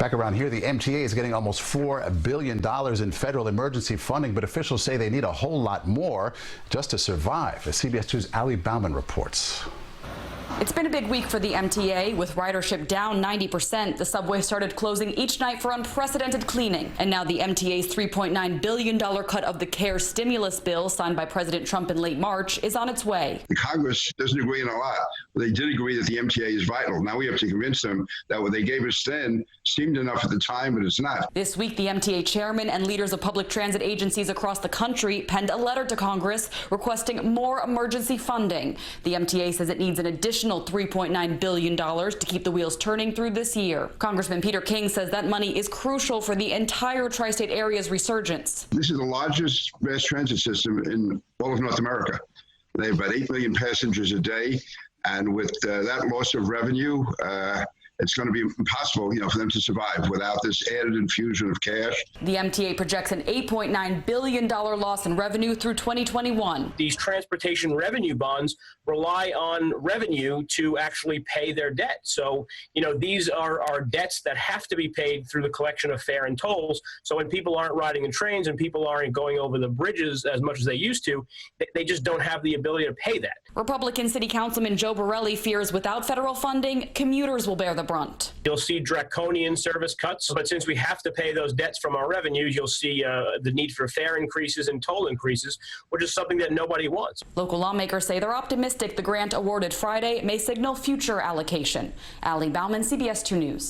Back around here, the MTA is getting almost $4 billion in federal emergency funding, but officials say they need a whole lot more just to survive. As CBS 2's Bauman reports. It's been a big week for the MTA, with ridership down 90%. The subway started closing each night for unprecedented cleaning. And now the MTA's $3.9 billion cut of the CARE stimulus bill, signed by President Trump in late March, is on its way. The Congress doesn't agree on a lot. They did agree that the MTA is vital. Now we have to convince them that what they gave us then seemed enough at the time, but it's not. This week, the MTA chairman and leaders of public transit agencies across the country penned a letter to Congress requesting more emergency funding. The MTA says it needs an additional $3.9 billion to keep the wheels turning through this year. Congressman Peter King says that money is crucial for the entire tri-state area's resurgence. This is the largest mass transit system in all of North America. They have about 8 million passengers a day, and with that loss of revenue, it's going to be impossible, for them to survive without this added infusion of cash. The MTA projects an $8.9 billion loss in revenue through 2021. These transportation revenue bonds rely on revenue to actually pay their debt. So, these are debts that have to be paid through the collection of fare and tolls. So when people aren't riding in trains and people aren't going over the bridges as much as they used to, they just don't have the ability to pay that. Republican City Councilman Joe Borelli fears without federal funding, commuters will bear the brunt. You'll see draconian service cuts, but since we have to pay those debts from our revenues, you'll see the need for fare increases and toll increases, which is something that nobody wants. Local lawmakers say they're optimistic the grant awarded Friday may signal future allocation. Bauman, CBS 2 News.